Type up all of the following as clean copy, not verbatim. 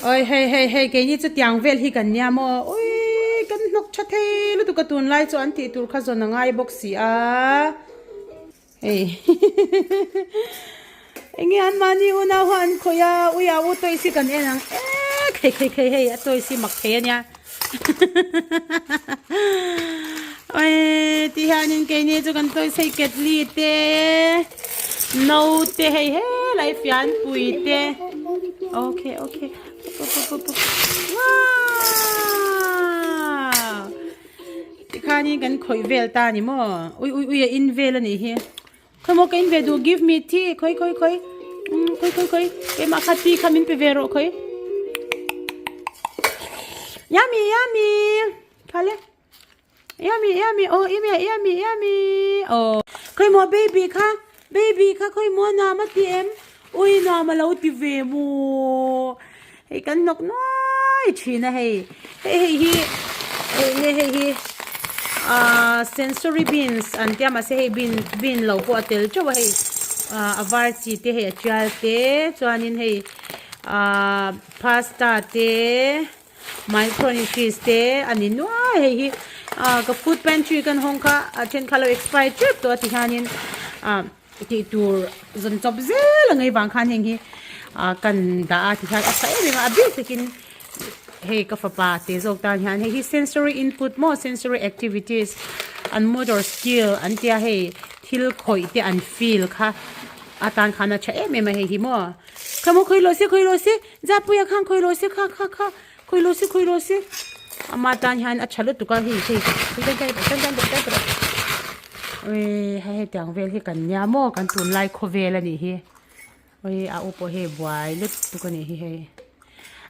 ôi hey cái như chút tiếng về thì cần nhà mà ôi cần nóc chặt thế lúc tụi cái tuần lại cho anh thì tụi khá rồi nó ngay boxy à hey anh em mà nhiều nào hoàn khơi à ui à ui tôi xí cần em nè hey hey tôi xí mặc thế nha ôi thì hai anh cái như cho cần tôi xây kết li thế nấu thế hey lại phiền bụi thế ok wow thì khai niกันkhơi về ta ni mo ui in về là ni he khơi mo cái in về do give me tea khơi cái mà khát tea khăm in về rồi khơi yummy khá lẽ yummy oh yummy oh khơi mo baby kha khơi mo na mà ti em ui na mà lâu ti về mo hey kan nok nói chi na hey sensory beans an tia ma se hey bean lo po tel cho hey avar chi te hey chal te chuanin hey pasta te micronutrients te ani no hey ka food pantry kan hong kha chen khalo expired trip to ti hanin ti tur zon chop zel ngai wang khan heng hi kan da ti kha asa e ma abi takin hey ka fa pa te zok tan han hey sensory input more sensory activities and motor skill an tia hey thil khoi te an feel kha atan khana cha e me ma hey hi mo khamo khoi lo se ja puya khang khoi lo se kha khoi lo se ama tan han a chalo tu ka hi kai ôi hay tiếng về thì cần nhà mò cần tuần lại khó về là nhỉ hi ôi à upo he boy lúc tu cái này hi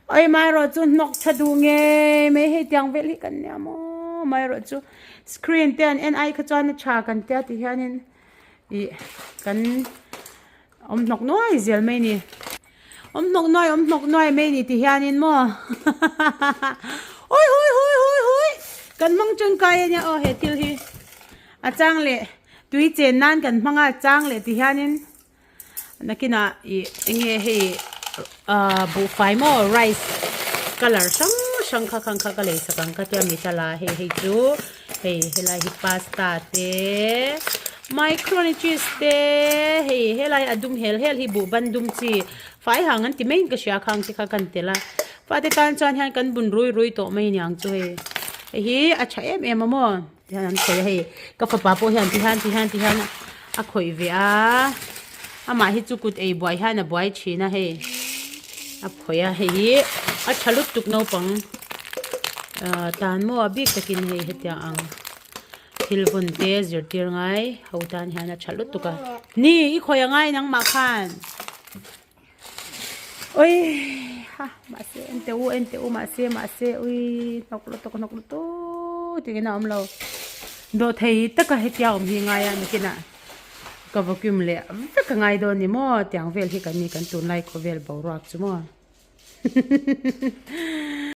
ôi mai rồi chú nóc chặt du nghe mấy hay tiếng về thì cần nhà mò mai rồi chú screen tên anh ai cái cho nó trả cần tên thì hiện nên cần nóc nói gì mấy nè nóc nói mấy nè thì hiện nên mò ôi cần mong chân cay nha ô hết tiêu hi chang le tui chen nan kan manga chang le ti hanin nakina nge he bu fai mo rice color sang kha ka le sakang ka tia mi chala he chu he lai hi pasta te micronutrients te he lai adum hel hi bu bandum chi fai hangan ti main ka sha khang ti kha kan tela pa te tan chan han kan bun rui to mai nyang chu he hi acha em mo han khoi he ka fa pa po han ti han a khoi ve a ma hi chu kut ei boy han a boy china he a khoya he a chalut tuk no pang tan mo a big takin he hetia ang thilbun te zir tir ngai hotan han a chalut tuka ni i khoya ngai nang ma khan oi ha ma se ente u ma se ui nok lo to ti na om lo do thei taka he tiao mi nga ya ni kina ka vacuum le ka ngai do ni mo tiang vel hi kan ni kan tun lai ko vel bo rak chu mo